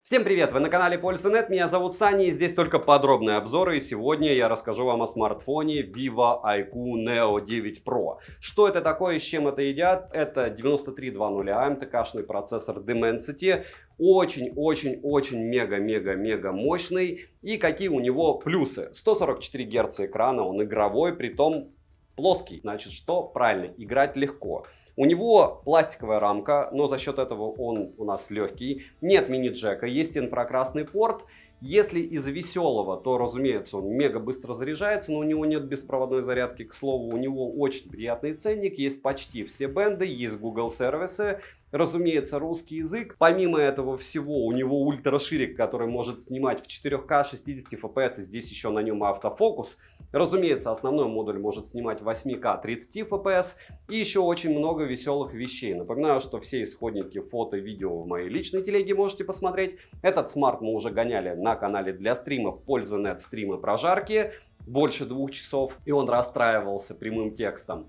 Всем привет! Вы на канале Польза.нет, меня зовут Саня, и здесь только подробные обзоры, и сегодня я расскажу вам о смартфоне Vivo IQ Neo 9 Pro. Что это такое и с чем это едят? Это 9300 МТК-шный процессор Dimensity, очень-очень-очень мега-мега-мега мощный. И какие у него плюсы? 144 Гц экрана, он игровой, притом плоский. Значит, что? Правильно, играть легко. У него пластиковая рамка, но за счет этого он у нас легкий. Нет мини-джека, есть инфракрасный порт. Если из веселого, то, разумеется, он мега быстро заряжается, но у него нет беспроводной зарядки. К слову, у него очень приятный ценник, есть почти все бенды, есть Google сервисы. Разумеется, русский язык. Помимо этого всего, у него ультраширик, который может снимать в 4К 60 FPS, и здесь еще на нем автофокус. Разумеется, основной модуль может снимать в 8К 30 FPS, и еще очень много веселых вещей. Напоминаю, что все исходники фото и видео в моей личной телеге можете посмотреть. Этот смарт мы уже гоняли на канале для стримов Польза.нет, стримы прожарки, больше 2 часов, и он расстраивался прямым текстом.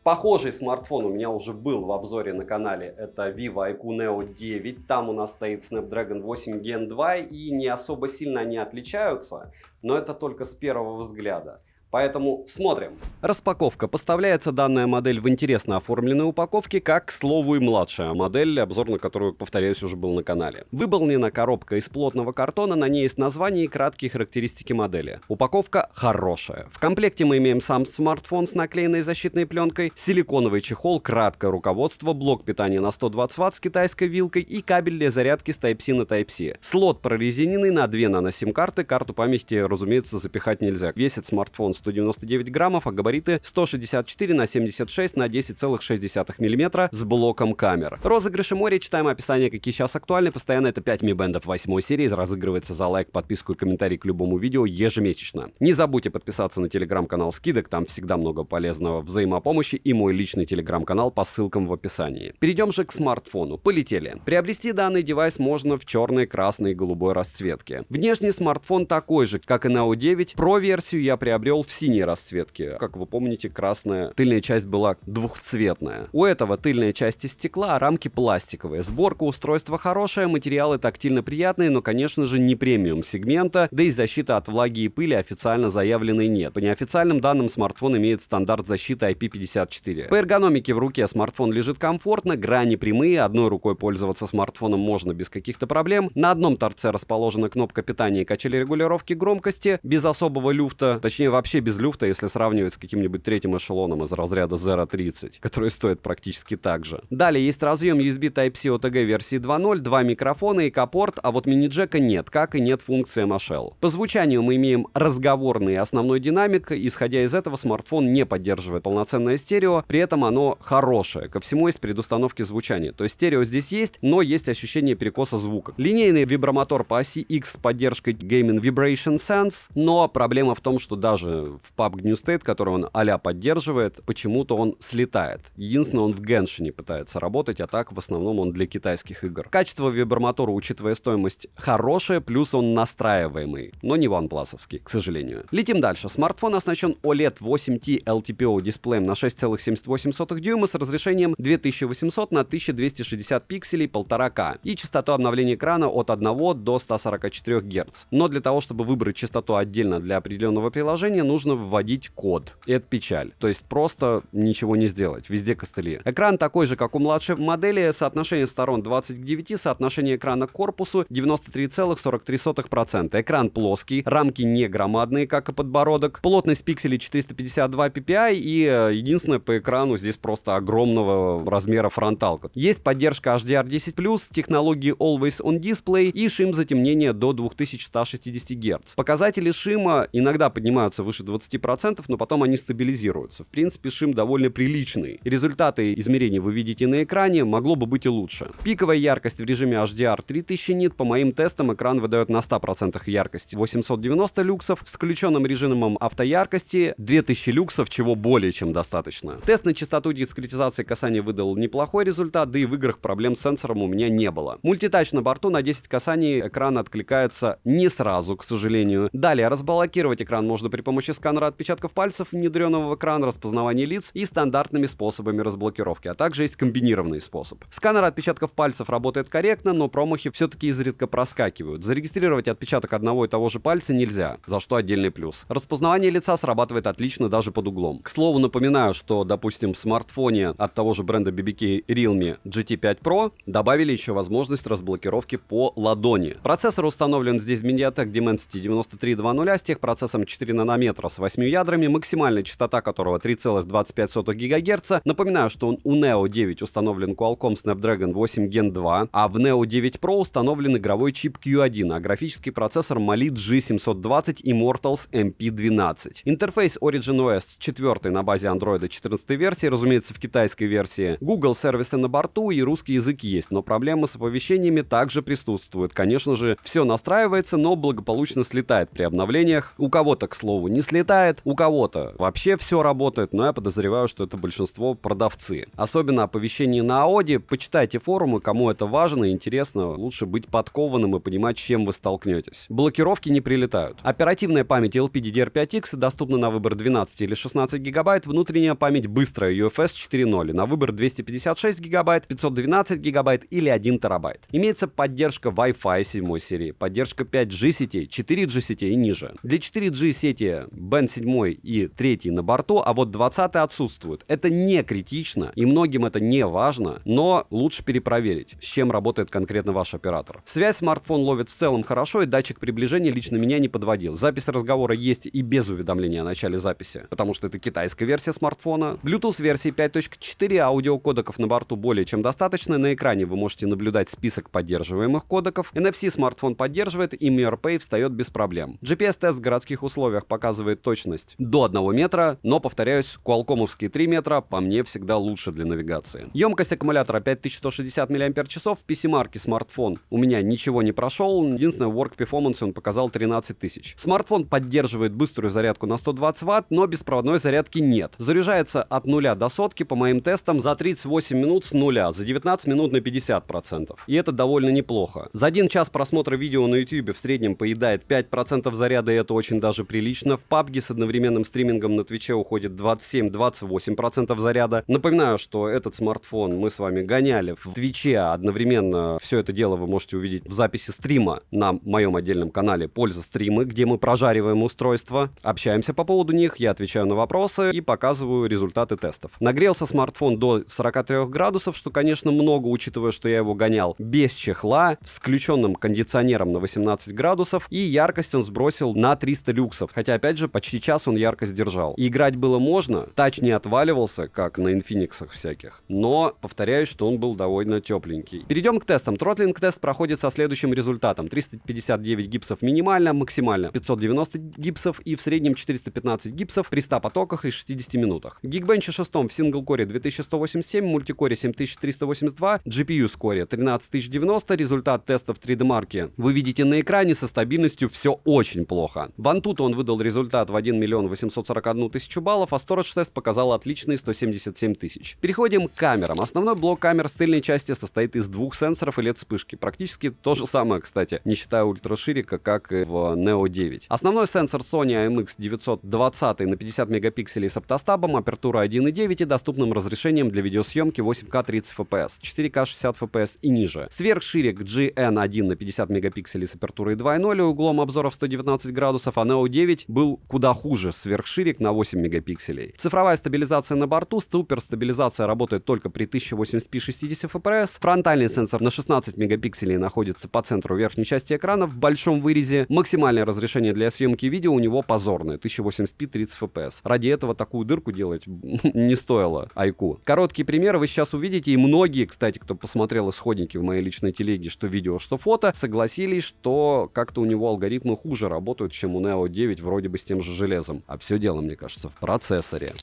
Похожий смартфон у меня уже был в обзоре на канале, это Vivo IQ Neo 9, там у нас стоит Snapdragon 8 Gen 2, и не особо сильно они отличаются, но это только с первого взгляда. Поэтому смотрим. Распаковка. Поставляется данная модель в интересно оформленной упаковке, как, к слову, и младшая модель, обзор на которую, повторяюсь, уже был на канале. Выполнена коробка из плотного картона, на ней есть название и краткие характеристики модели. Упаковка хорошая. В комплекте мы имеем сам смартфон с наклеенной защитной пленкой, силиконовый чехол, краткое руководство, блок питания на 120 Вт с китайской вилкой и кабель для зарядки с Type-C на Type-C. Слот прорезиненный на 2 нано-сим-карты, карту памяти, разумеется, запихать нельзя. Весит смартфон 199 граммов, а габариты 164 на 76 на 10,6 мм с блоком камер. Розыгрыши море, читаем описание, какие сейчас актуальны. Постоянно это 5 Mi Band 8 серии, разыгрывается за лайк, подписку и комментарий к любому видео ежемесячно. Не забудьте подписаться на телеграм-канал скидок, там всегда много полезного взаимопомощи, и мой личный телеграм-канал по ссылкам в описании. Перейдем же к смартфону. Полетели. Приобрести данный девайс можно в черной, красной и голубой расцветке. Внешний смартфон такой же, как и Neo 9. Pro версию я приобрел в синей расцветке. Как вы помните, красная тыльная часть была двухцветная. У этого тыльная часть из стекла, а рамки пластиковые. Сборка устройства хорошая, материалы тактильно приятные, но, конечно же, не премиум сегмента, да и защиты от влаги и пыли официально заявленной нет. По неофициальным данным, смартфон имеет стандарт защиты IP54. По эргономике в руке смартфон лежит комфортно, грани прямые, одной рукой пользоваться смартфоном можно без каких-то проблем. На одном торце расположена кнопка питания и качели регулировки громкости, без особого люфта, точнее вообще без люфта, если сравнивать с каким-нибудь третьим эшелоном из разряда Zero 30, который стоит практически так же. Далее есть разъем USB Type-C OTG версии 2.0, 2 микрофона и K-порт, а вот мини-джека нет, как и нет функции MHL. По звучанию мы имеем разговорный основной динамик, исходя из этого смартфон не поддерживает полноценное стерео, при этом оно хорошее, ко всему есть предустановки звучания, то есть стерео здесь есть, но есть ощущение перекоса звука. Линейный вибромотор по оси X с поддержкой Gaming Vibration Sense, но проблема в том, что даже в PUBG New State, который он а-ля поддерживает, почему-то он слетает. Единственное, он в Геншине пытается работать, а так в основном он для китайских игр. Качество вибромотора, учитывая стоимость, хорошее, плюс он настраиваемый, но не OnePlus-овский, к сожалению. Летим дальше. Смартфон оснащен OLED 8T LTPO дисплеем на 6,78 дюйма с разрешением 2800 на 1260 пикселей 1,5К и частоту обновления экрана от 1 до 144 Гц. Но для того, чтобы выбрать частоту отдельно для определенного приложения, нужно вводить код. И это печаль. То есть просто ничего не сделать. Везде костыли. Экран такой же, как у младшей модели. Соотношение сторон 20 к 9. Соотношение экрана к корпусу 93,43%. Экран плоский. Рамки не громадные, как и подбородок. Плотность пикселей 452 ppi. И единственное, по экрану здесь просто огромного размера фронталка. Есть поддержка HDR10+, технологии Always On Display и шим затемнения до 2160 Гц. Показатели шима иногда поднимаются выше 20%, но потом они стабилизируются. В принципе, шим довольно приличный. Результаты измерений вы видите на экране, могло бы быть и лучше. Пиковая яркость в режиме HDR 3000 нит. По моим тестам экран выдает на 100% яркости 890 люксов. С включенным режимом автояркости 2000 люксов, чего более чем достаточно. Тест на частоту дискретизации касания выдал неплохой результат, да и в играх проблем с сенсором у меня не было. Мультитач на борту, на 10 касаний экран откликается не сразу, к сожалению. Далее, разблокировать экран можно при помощи сканера отпечатков пальцев, внедренного в экран, распознавания лиц и стандартными способами разблокировки, а также есть комбинированный способ. Сканер отпечатков пальцев работает корректно, но промахи все-таки изредка проскакивают. Зарегистрировать отпечаток одного и того же пальца нельзя, за что отдельный плюс. Распознавание лица срабатывает отлично даже под углом. К слову, напоминаю, что, допустим, в смартфоне от того же бренда BBK Realme GT5 Pro добавили еще возможность разблокировки по ладони. Процессор установлен здесь MediaTek Dimensity 9300 с техпроцессом 4 нанометра с 8 ядрами, максимальная частота которого 3,25 ГГц. Напоминаю, что у Neo 9 установлен Qualcomm Snapdragon 8 Gen 2, а в Neo 9 Pro установлен игровой чип Q1, а графический процессор Mali G720 Immortals MP12. Интерфейс Origin OS 4 на базе Android 14 версии, разумеется, в китайской версии. Google сервисы на борту и русский язык есть, но проблемы с оповещениями также присутствуют. Конечно же, все настраивается, но благополучно слетает при обновлениях. У кого-то, к слову, не слетает, у кого-то вообще все работает, но я подозреваю, что это большинство продавцы. Особенно оповещения на AODi. Почитайте форумы, кому это важно и интересно, лучше быть подкованным и понимать, с чем вы столкнетесь. Блокировки не прилетают. Оперативная память LPDDR5X доступна на выбор 12 или 16 гигабайт, внутренняя память быстрая UFS 4.0 на выбор 256 гигабайт, 512 гигабайт или 1 терабайт. Имеется поддержка Wi-Fi 7 серии, поддержка 5G сетей, 4G сетей и ниже. Для 4G сети Band 7 и 3 на борту, а вот 20 отсутствует. Это не критично и многим это не важно, но лучше перепроверить, с чем работает конкретно ваш оператор. Связь смартфон ловит в целом хорошо, и датчик приближения лично меня не подводил. Запись разговора есть и без уведомления о начале записи, потому что это китайская версия смартфона. Bluetooth версии 5.4, аудиокодеков на борту более чем достаточно. На экране вы можете наблюдать список поддерживаемых кодеков. NFC смартфон поддерживает, и MirPay встает без проблем. GPS-тест в городских условиях показывает точность до 1 метра, но, повторяюсь, Qualcomm-овские 3 метра по мне всегда лучше для навигации. Емкость аккумулятора 5160 мАч, в PC-марке смартфон у меня ничего не прошел, единственное, в Work Performance он показал 13 тысяч. Смартфон поддерживает быструю зарядку на 120 Вт, но беспроводной зарядки нет. Заряжается от 0 до сотки, по моим тестам, за 38 минут с нуля, за 19 минут на 50%. И это довольно неплохо. За 1 час просмотра видео на YouTube в среднем поедает 5% заряда, и это очень даже прилично. В PUBG с одновременным стримингом на Твиче уходит 27-28% заряда. Напоминаю, что этот смартфон мы с вами гоняли в Твиче, одновременно все это дело вы можете увидеть в записи стрима на моем отдельном канале «Польза стримы», где мы прожариваем устройства, общаемся по поводу них, я отвечаю на вопросы и показываю результаты тестов. Нагрелся смартфон до 43 градусов, что, конечно, много, учитывая, что я его гонял без чехла, с включенным кондиционером на 18 градусов, и яркость он сбросил на 300 люксов, хотя, опять же, почти час он яркость держал. И играть было можно, тач не отваливался, как на Infinix'ах всяких, но, повторяюсь, что он был довольно тепленький. Перейдем к тестам. Тротлинг-тест проходит со следующим результатом. 359 гипсов минимально, максимально 590 гипсов и в среднем 415 гипсов при 100 потоках и 60 минутах. В Geekbench 6 в сингл-коре 2187, мультикоре 7382, GPU-скоре 13090, результат тестов 3D-марки вы видите на экране, со стабильностью все очень плохо. В Antutu он выдал результат в 1 841 000 баллов, а Storage тест показал отличные 177 тысяч. Переходим к камерам. Основной блок камер с тыльной части состоит из 2 сенсоров и LED-вспышки. Практически то же самое, кстати, не считая ультраширика, как и в Neo 9. Основной сенсор Sony IMX920 на 50 мегапикселей с оптостабом, апертура 1.9 и доступным разрешением для видеосъемки 8К 30 FPS, 4К 60 FPS и ниже. Сверхширик GN1 на 50 мегапикселей с апертурой 2.0 и углом обзора в 119 градусов, а Neo 9 был куда хуже, сверхширик на 8 мегапикселей. Цифровая стабилизация на борту, суперстабилизация работает только при 1080p 60 FPS, фронтальный сенсор на 16 мегапикселей находится по центру верхней части экрана в большом вырезе, максимальное разрешение для съемки видео у него позорное, 1080p 30 FPS. Ради этого такую дырку делать не стоило iQOO. Короткие примеры вы сейчас увидите, и многие, кстати, кто посмотрел исходники в моей личной телеге, что видео, что фото, согласились, что как-то у него алгоритмы хуже работают, чем у Neo 9, вроде бы с тем же железом. А все дело, мне кажется, в процессоре.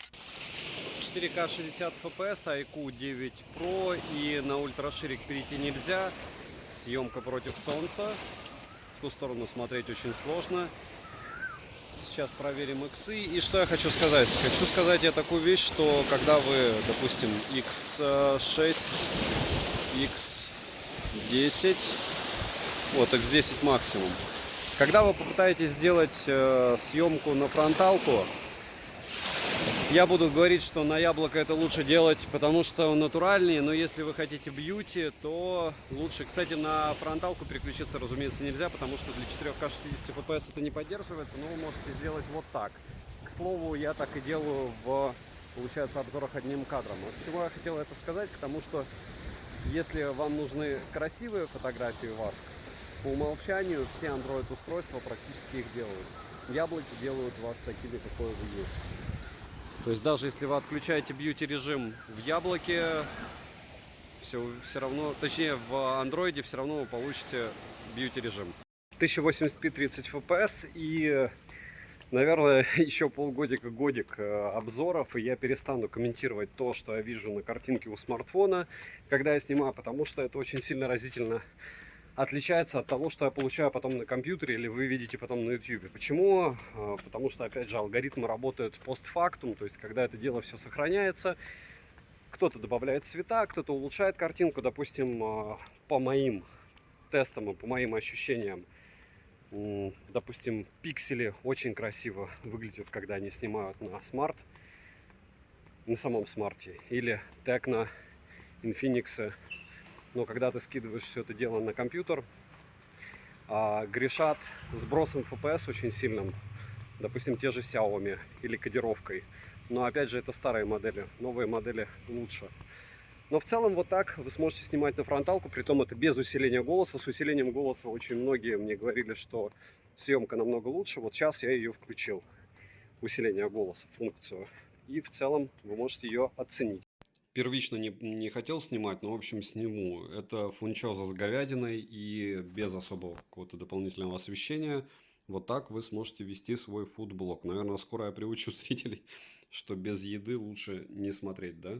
4К 60 FPS, iQOO 9 Pro, и на ультраширик перейти нельзя. Съемка против солнца. В ту сторону смотреть очень сложно. Сейчас проверим иксы. И что я хочу сказать? Хочу сказать я такую вещь, что когда вы, допустим, X6, X10, вот X10 максимум, Когда вы попытаетесь сделать съемку на фронталку, я буду говорить, что на яблоко это лучше делать, потому что он натуральнее, но если вы хотите бьюти, то лучше. Кстати, на фронталку переключиться, разумеется, нельзя, потому что для 4К 60 FPS это не поддерживается, но вы можете сделать вот так. К слову, я так и делаю в, получается, обзорах одним кадром. От чего я хотел это сказать? Потому что если вам нужны красивые фотографии у вас, по умолчанию все Android устройства практически их делают. Яблоки делают вас такими, какой вы есть. То есть даже если вы отключаете бьюти режим в яблоке, все равно, точнее в Android все равно вы получите бьюти режим. 1080p 30 FPS и, наверное, еще полгодика-годик обзоров, и я перестану комментировать то, что я вижу на картинке у смартфона, когда я снимаю, потому что это очень сильно разительно отличается от того, что я получаю потом на компьютере или вы видите потом на YouTube. Почему? Потому что, опять же, алгоритмы работают постфактум, то есть когда это дело все сохраняется, кто-то добавляет цвета, кто-то улучшает картинку. Допустим, по моим тестам и по моим ощущениям, допустим, пиксели очень красиво выглядят, когда они снимают на смарт, на самом смарте, или Tecno, Infinix. Но когда ты скидываешь все это дело на компьютер, грешат сбросом FPS очень сильным, допустим, те же Xiaomi или кодировкой. Но опять же, это старые модели, новые модели лучше. Но в целом вот так вы сможете снимать на фронталку, притом это без усиления голоса. С усилением голоса очень многие мне говорили, что съемка намного лучше. Вот сейчас я ее включил, усиление голоса, функцию. И в целом вы можете ее оценить. Первично не хотел снимать, но в общем сниму. Это фунчоза с говядиной и без особого какого-то дополнительного освещения. Вот так вы сможете вести свой фудблог. Наверное, скоро я приучу зрителей, что без еды лучше не смотреть, да?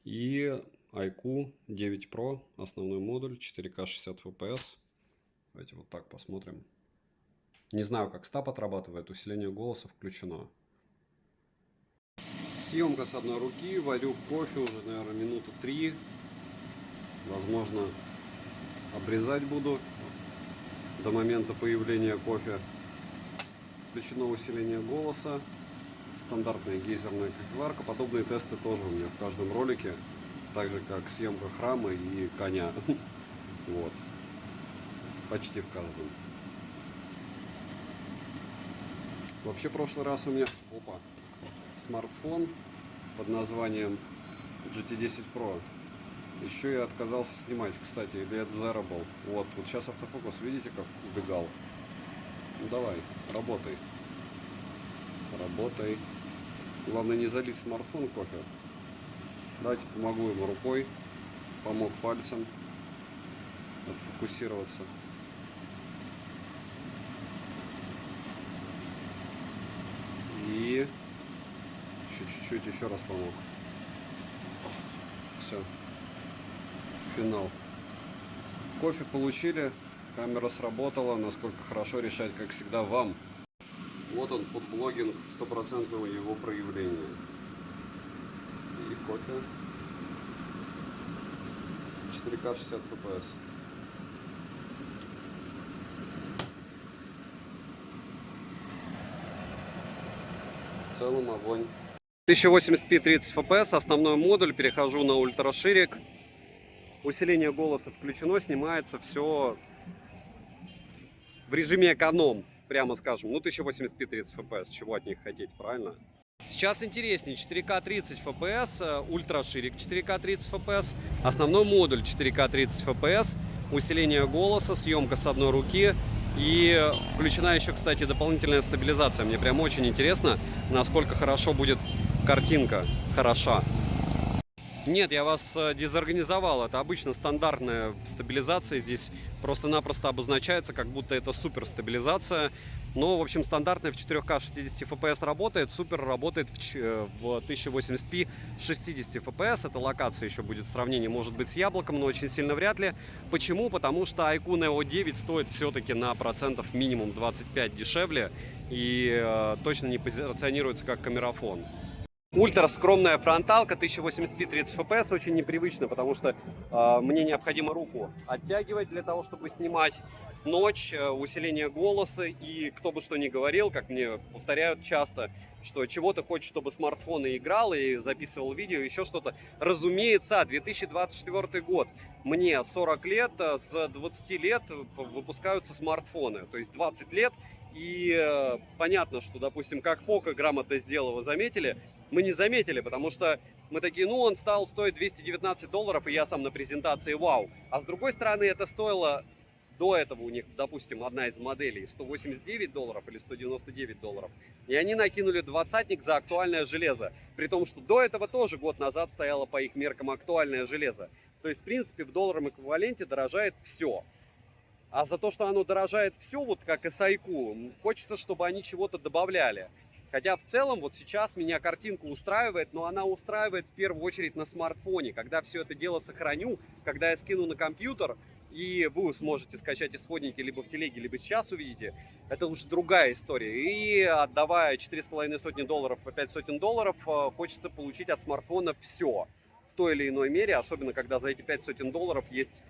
И iQOO 9 Pro, основной модуль, 4К 60 FPS. Давайте вот так посмотрим. Не знаю, как стаб отрабатывает, усиление голоса включено. Съемка с одной руки, варю кофе уже, наверное, минуты 3. Возможно, обрезать буду до момента появления кофе. Включено усиление голоса, стандартная гейзерная кофеварка. Подобные тесты тоже у меня в каждом ролике, так же как съемка храма и коня. Вот. Почти в каждом. Вообще, в прошлый раз у меня... Опа! Смартфон под названием GT10 Pro. Еще я отказался снимать, кстати, или это Zero был. Вот сейчас автофокус, видите, как убегал? Ну давай, работай. Работай. Главное не залить смартфон кофе. Давайте помогу ему рукой. Помог пальцем отфокусироваться. И... чуть-чуть еще раз помог. Все. Финал. Кофе получили. Камера сработала. Насколько хорошо решать, как всегда, вам. Вот он, фудблогинг, стопроцентного его проявления. И кофе. 4К 60 FPS. В целом огонь. 1080p 30 FPS, основной модуль, перехожу на ультраширик. Усиление голоса включено, снимается все в режиме эконом, прямо скажем. Ну, 1080p 30 FPS, чего от них хотеть, правильно? Сейчас интереснее, 4К 30 FPS, ультраширик 4К 30 FPS, основной модуль 4К 30 FPS, усиление голоса, съемка с одной руки. И включена еще, кстати, дополнительная стабилизация. Мне прям очень интересно, насколько хорошо будет картинка. Хороша. Нет, я вас дезорганизовал. Это обычно стандартная стабилизация. Здесь просто-напросто обозначается, как будто это супер стабилизация. Но, в общем, стандартная в 4К 60 FPS работает. Супер работает в 1080p 60 FPS. Эта локация еще будет в сравнении, может быть, с яблоком, но очень сильно вряд ли. Почему? Потому что iQOO Neo 9 стоит все-таки на процентов минимум 25 дешевле. И точно не позиционируется как камерафон. Ультра скромная фронталка, 1080p 30 FPS, очень непривычно, потому что мне необходимо руку оттягивать для того, чтобы снимать. ночь, усиление голоса, и кто бы что ни говорил, как мне повторяют часто, что чего ты хочешь, чтобы смартфон играл и записывал видео, еще что-то. Разумеется, 2024 год. Мне 40 лет, с 20 лет выпускаются смартфоны, то есть 20 лет. И понятно, что, допустим, как Поко грамотно сделал, вы заметили, мы не заметили, потому что мы такие, ну, он стал стоить $219, и я сам на презентации вау. А с другой стороны, это стоило до этого у них, допустим, одна из моделей $189 или $199. И они накинули двадцатник за актуальное железо. При том, что до этого тоже год назад стояло по их меркам актуальное железо. То есть, в принципе, в долларовом эквиваленте дорожает все. А за то, что оно дорожает все, вот как и SiAQ, хочется, чтобы они чего-то добавляли. Хотя в целом вот сейчас меня картинка устраивает, но она устраивает в первую очередь на смартфоне. Когда все это дело сохраню, когда я скину на компьютер, и вы сможете скачать исходники либо в телеге, либо сейчас увидите, это уже другая история. И отдавая $4,5 по $500, хочется получить от смартфона все в той или иной мере, особенно когда за эти $500 есть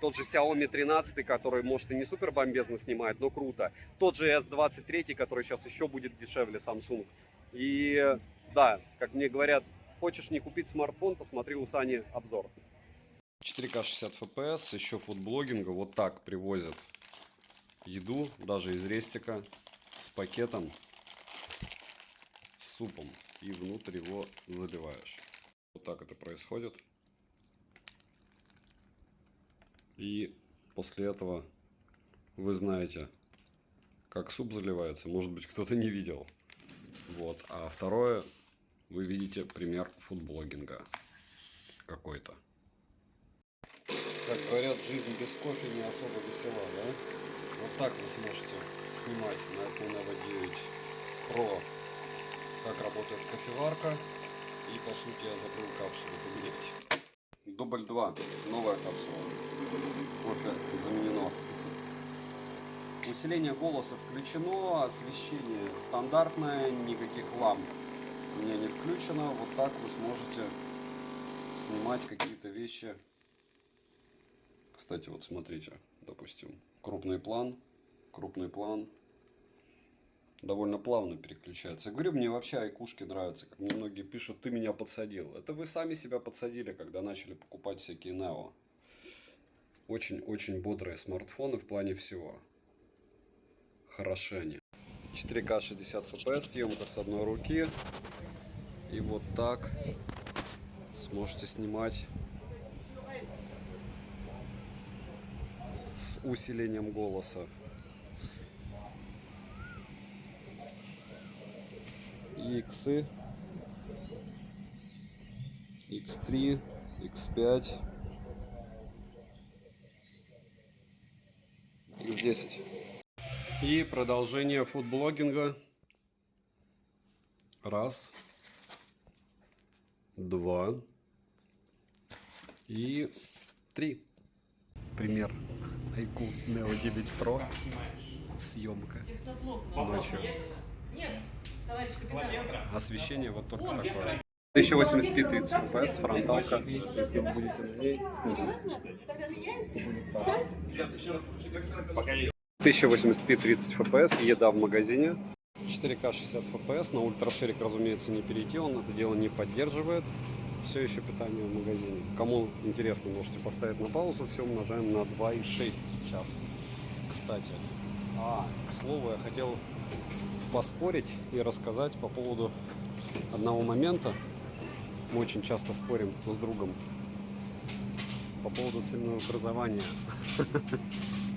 тот же Xiaomi 13, который, может, и не супер бомбезно снимает, но круто. Тот же S23, который сейчас еще будет дешевле Samsung. И да, как мне говорят, хочешь не купить смартфон, посмотри у Сани обзор. 4К 60 FPS, еще фудблогинга. Вот так привозят еду, даже из рестика, с пакетом, с супом. И внутрь его заливаешь. Вот так это происходит. И после этого вы знаете, как суп заливается. Может быть, кто-то не видел. Вот. А второе, вы видите пример фудблогинга какой-то. Как говорят, жизнь без кофе не особо весела, да? Вот так вы сможете снимать на iPhone Evo 9 Pro, как работает кофеварка. И по сути я забыл капсулу поменять. Дубль 2. Новая капсула. Кофе заменено. Усиление голоса включено, освещение стандартное, никаких ламп у меня не включено. Вот так вы сможете снимать какие-то вещи. Кстати, вот смотрите, допустим, крупный план. Довольно плавно переключается. Я говорю, мне вообще айкушки нравятся, как мне многие пишут, ты меня подсадил. Это вы сами себя подсадили, когда начали покупать всякие Neo. Очень-очень бодрые смартфоны в плане всего. Хороши они. 4К 60 FPS, съемка с одной руки. И вот так сможете снимать с усилением голоса. И иксы, X3, X5, X10. И продолжение фудблогинга. Раз, два и три. Пример iQOO Neo 9 Pro. Съемка ночью. Освещение вот только такое. 1080p 30 fps, фронталка. Если вы будете на ней снимать, то будет так. 1080p 30 fps, еда в магазине. 4К 60 fps, на ультраширик, разумеется, не перейти, он это дело не поддерживает. Все еще питание в магазине. Кому интересно, можете поставить на паузу. Все умножаем на 2,6 сейчас. Кстати, к слову, я хотел поспорить и рассказать по поводу одного момента. Мы очень часто спорим с другом по поводу ценообразования.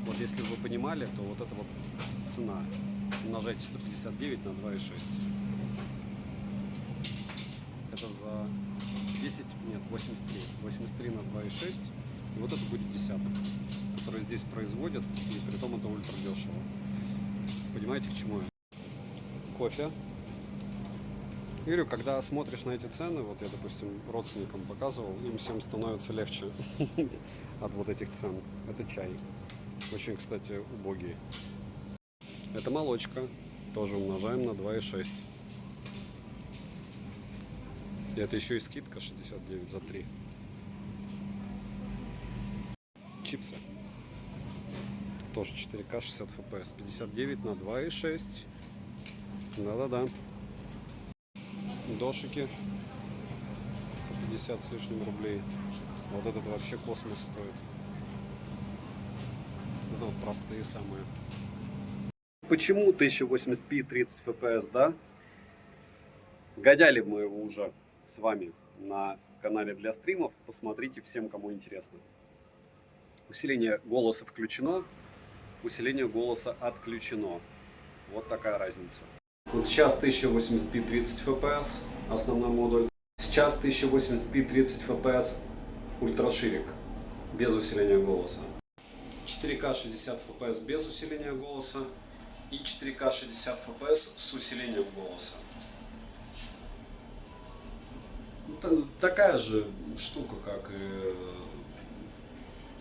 Вот если вы понимали, то вот это вот цена. Умножайте 159 на 2,6. Это за 10, нет, 83. 83 на 2,6. И вот это будет десяток, который здесь производят, и при том это ультра дешево. Понимаете, к чему я? Кофе. И говорю, когда смотришь на эти цены, вот я, допустим, родственникам показывал, им всем становится легче от вот этих цен. Это чай. Очень, кстати, убогий. Это молочка. Тоже умножаем на 2,6. И это еще и скидка 69 за 3. Чипсы. Тоже 4К 60 FPS. 59 на 2,6. Да-да-да. Дошики. 50 с лишним рублей. Вот этот вообще космос стоит. Это вот простые самые. Почему 1080p 30 FPS, да? Гоняли мы его уже с вами на канале для стримов. Посмотрите всем, кому интересно. Усиление голоса включено, усиление голоса отключено. Вот такая разница. Вот сейчас 1080p 30 FPS основной модуль. Сейчас 1080p 30 FPS ультраширик без усиления голоса. 4К 60 FPS без усиления голоса и 4К 60 FPS с усилением голоса. Такая же штука, как и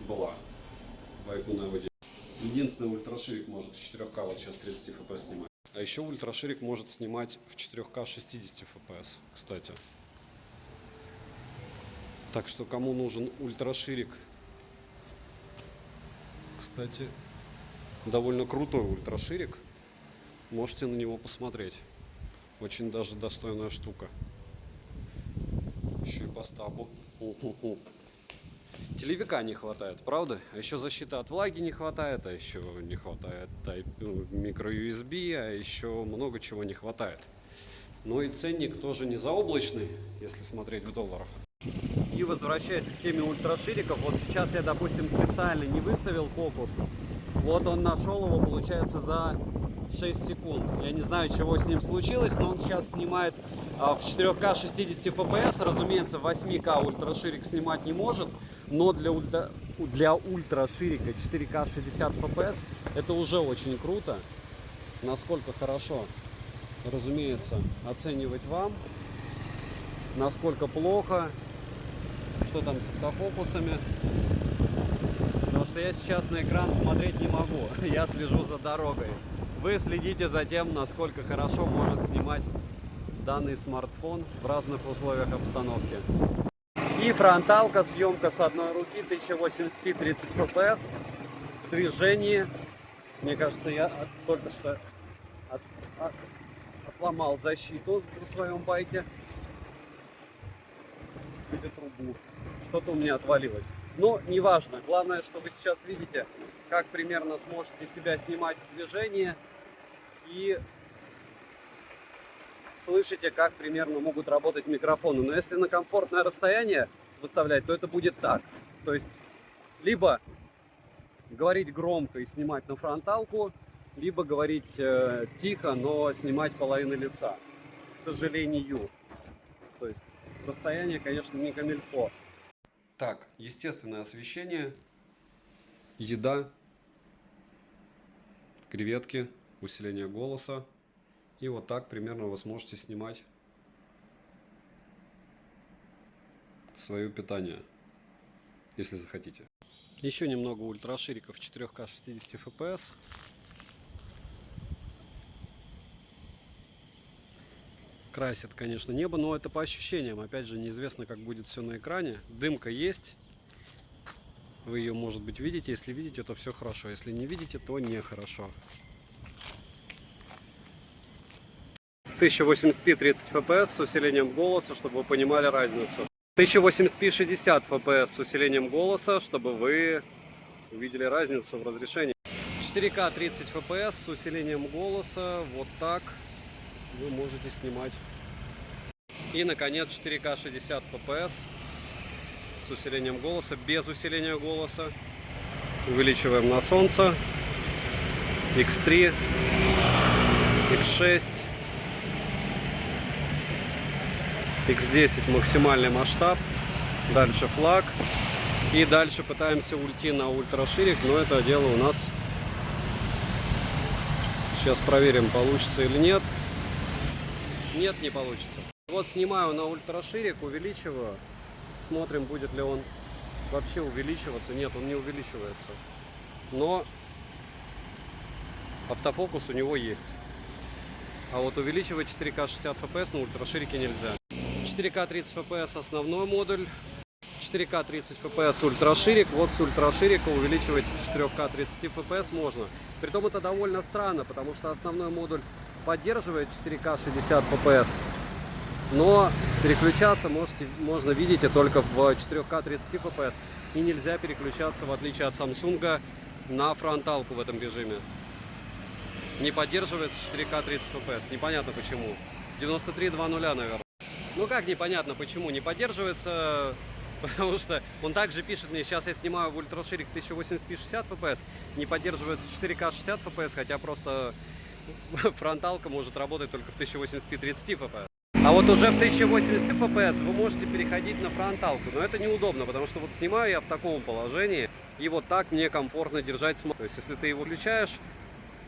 была в iQOO Neo 9. Единственный ультраширик может в 4К вот сейчас 30 FPS снимать. А еще ультраширик может снимать в 4К 60 FPS, кстати. Так что кому нужен ультраширик, кстати, довольно крутой ультраширик, можете на него посмотреть. Очень даже достойная штука. Еще и по стабу. Телевика не хватает, правда? А еще защиты от влаги не хватает, а еще не хватает микро-USB, а еще много чего не хватает. Но и ценник тоже не заоблачный, если смотреть в долларах. И возвращаясь к теме ультрашириков, вот сейчас я, допустим, специально не выставил фокус. Вот он нашел его, получается, за 6 секунд. Я не знаю, чего с ним случилось, но он сейчас снимает в 4К 60 FPS. Разумеется, 8К ультраширик снимать не может, но для ультраширика 4К 60 FPS это уже очень круто. Насколько хорошо, разумеется, оценивать вам. Насколько плохо, что там с автофокусами. Потому что я сейчас на экран смотреть не могу. Я слежу за дорогой. Вы следите за тем, насколько хорошо может снимать данный смартфон в разных условиях обстановки. И фронталка, съемка с одной руки, 1080p 30 FPS в движении. Мне кажется, я только что отломал защиту на своем байке. Или трубу. Что-то у меня отвалилось. Но неважно. Главное, что вы сейчас видите, как примерно сможете себя снимать в движении. И слышите, как примерно могут работать микрофоны. Но если на комфортное расстояние выставлять, то это будет так. То есть, либо говорить громко и снимать на фронталку, либо говорить тихо, но снимать половину лица. К сожалению. То есть, расстояние, конечно, не камильфо. Так, естественное освещение, еда, креветки, усиление голоса. И вот так примерно вы сможете снимать свое питание, если захотите. Еще немного ультрашириков 4К 60 FPS. Красит, конечно, небо, но это по ощущениям. Опять же, неизвестно, как будет все на экране. Дымка есть. Вы ее, может быть, видите. Если видите, то все хорошо. Если не видите, то нехорошо. 1080p 30 FPS с усилением голоса, чтобы вы понимали разницу. 1080p 60 FPS с усилением голоса, чтобы вы увидели разницу в разрешении. 4К 30 FPS с усилением голоса. Вот так вы можете снимать. И, наконец, 4К 60 FPS с усилением голоса, без усиления голоса. Увеличиваем на солнце. X3, X6, X10 максимальный масштаб. Дальше флаг. И дальше пытаемся уйти на ультраширик, но это дело у нас... Сейчас проверим, получится или нет. Нет, не получится. Вот снимаю на ультраширик, увеличиваю. Смотрим, будет ли он вообще увеличиваться. Нет, он не увеличивается. Но автофокус у него есть. А вот увеличивать 4К 60 FPS на ультраширике нельзя. 4К 30 FPS основной модуль. 4К 30 FPS ультраширик. Вот с ультраширика увеличивать в 4К 30 FPS можно. Притом это довольно странно, потому что основной модуль поддерживает 4К 60 FPS. Но переключаться можно, видите, только в 4К 30 FPS. И нельзя переключаться, в отличие от Samsung, на фронталку в этом режиме. Не поддерживается 4К 30 FPS. Непонятно почему. 93.2.0, наверное. Ну как непонятно почему? Не поддерживается, потому что он также пишет мне, сейчас я снимаю в ультраширик 1080p 60 FPS. Не поддерживается 4К 60 FPS, хотя просто фронталка может работать только в 1080p 30 FPS. А вот уже в 1080 FPS вы можете переходить на фронталку, но это неудобно, потому что вот снимаю я в таком положении, и вот так мне комфортно держать смартфон. То есть если ты его включаешь,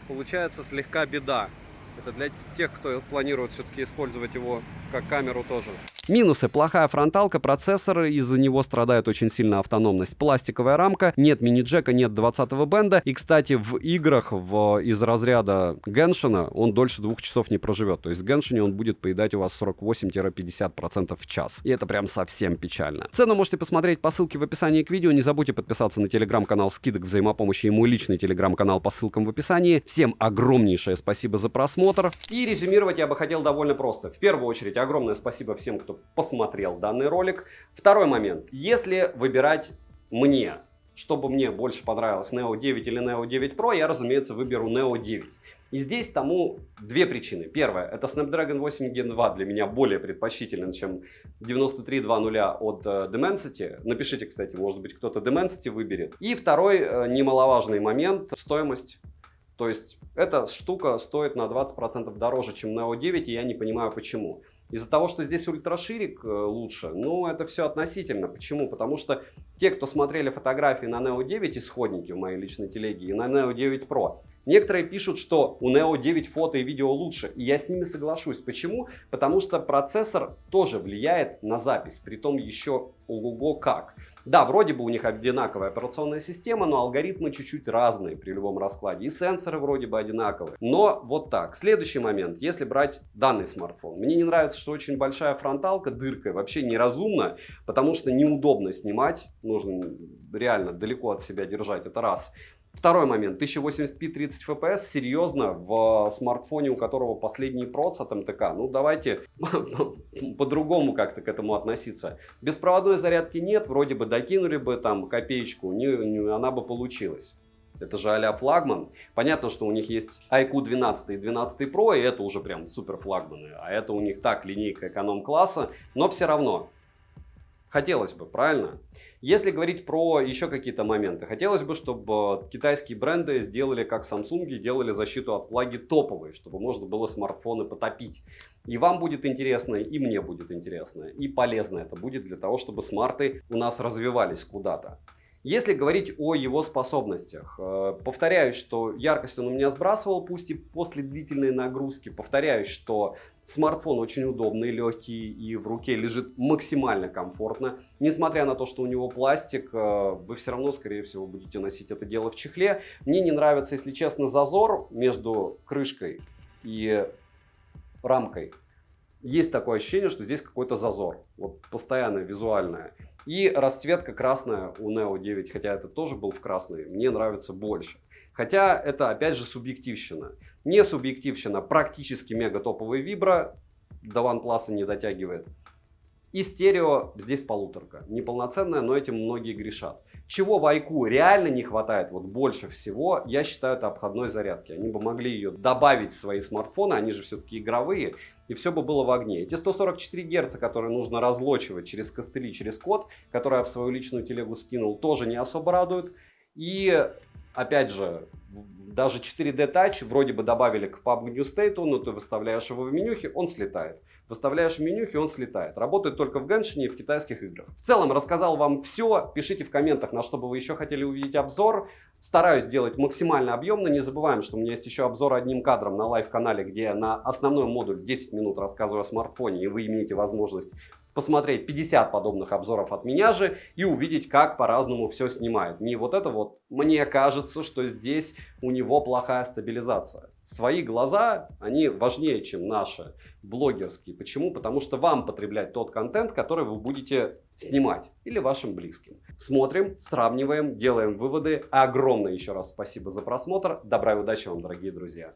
получается слегка беда. Это для тех, кто планирует все-таки использовать его как камеру тоже. Минусы. Плохая фронталка, процессор, из-за него страдает очень сильно автономность. Пластиковая рамка, нет мини-джека, нет 20-го бенда. И, кстати, в играх из разряда Геншина он дольше 2 часов не проживет. То есть в Геншине он будет поедать у вас 48-50% в час. И это прям совсем печально. Цену можете посмотреть по ссылке в описании к видео. Не забудьте подписаться на телеграм-канал скидок взаимопомощи и мой личный телеграм-канал по ссылкам в описании. Всем огромнейшее спасибо за просмотр. И резюмировать я бы хотел довольно просто. В первую очередь, огромное спасибо всем, кто посмотрел данный ролик. Второй момент. Если выбирать мне, чтобы мне больше понравилось Neo 9 или Neo 9 Pro, я, разумеется, выберу Neo 9. И здесь тому две причины. Первая, это Snapdragon 8 Gen 2 для меня более предпочтителен, чем 93.2.0 от Dimensity. Напишите, кстати, может быть, кто-то Dimensity выберет. И второй немаловажный момент, стоимость. То есть эта штука стоит на 20% дороже, чем Neo 9, и я не понимаю почему. Из-за того, что здесь ультраширик лучше, ну это все относительно. Почему? Потому что те, кто смотрели фотографии на Neo 9, исходники в моей личной телеге, и на Neo 9 Pro, некоторые пишут, что у Neo 9 фото и видео лучше. И я с ними соглашусь. Почему? Потому что процессор тоже влияет на запись. Притом еще ого-го как. Да, вроде бы у них одинаковая операционная система, но алгоритмы чуть-чуть разные при любом раскладе. И сенсоры вроде бы одинаковые. Но вот так. Следующий момент. Если брать данный смартфон. Мне не нравится, что очень большая фронталка дыркой. Вообще неразумно, потому что неудобно снимать. Нужно реально далеко от себя держать. Это раз. Второй момент. 1080p 30 FPS. Серьезно, в смартфоне, у которого последний проц от МТК. Ну, давайте по-другому как-то к этому относиться. Беспроводной зарядки нет. Вроде бы докинули бы там копеечку, она бы получилась. Это же а-ля флагман. Понятно, что у них есть iQOO 12 и 12 Pro, и это уже прям супер флагманы. А это у них так, линейка эконом-класса. Но все равно. Хотелось бы, правильно? Если говорить про еще какие-то моменты, хотелось бы, чтобы китайские бренды сделали, как Samsung, делали защиту от влаги топовой, чтобы можно было смартфоны потопить. И вам будет интересно, и мне будет интересно, и полезно это будет для того, чтобы смарты у нас развивались куда-то. Если говорить о его способностях, повторяюсь, что яркость он у меня сбрасывал, пусть и после длительной нагрузки. Повторяюсь, что смартфон очень удобный, легкий и в руке лежит максимально комфортно. Несмотря на то, что у него пластик, вы все равно, скорее всего, будете носить это дело в чехле. Мне не нравится, если честно, зазор между крышкой и рамкой. Есть такое ощущение, что здесь какой-то зазор. Вот постоянно визуальное. И расцветка красная у Neo 9, хотя это тоже был в красный, мне нравится больше. Хотя это опять же субъективщина. Не субъективщина, практически мега топовый вибро, до OnePlus не дотягивает. И стерео здесь полуторка. Неполноценная, но этим многие грешат. Чего в iQOO реально не хватает вот больше всего, я считаю, это обходной зарядки. Они бы могли ее добавить в свои смартфоны, они же все-таки игровые, и все бы было в огне. Эти 144 Гц, которые нужно разлочивать через костыли, через код, который я в свою личную телегу скинул, тоже не особо радуют. И опять же, даже 4D Touch вроде бы добавили к PUBG New State, но ты выставляешь его в менюхе, он слетает. Выставляешь в менюхе, он слетает. Работает только в Геншине и в китайских играх. В целом рассказал вам все. Пишите в комментах, на что бы вы еще хотели увидеть обзор. Стараюсь делать максимально объемно. Не забываем, что у меня есть еще обзор одним кадром на лайв-канале, где я на основной модуль 10 минут рассказываю о смартфоне. И вы имеете возможность посмотреть 50 подобных обзоров от меня же и увидеть, как по-разному все снимает. Не вот это вот, мне кажется, что здесь у него плохая стабилизация. Свои глаза, они важнее, чем наши блогерские. Почему? Потому что вам потреблять тот контент, который вы будете снимать или вашим близким. Смотрим, сравниваем, делаем выводы. Огромное еще раз спасибо за просмотр. Добра и удачи вам, дорогие друзья.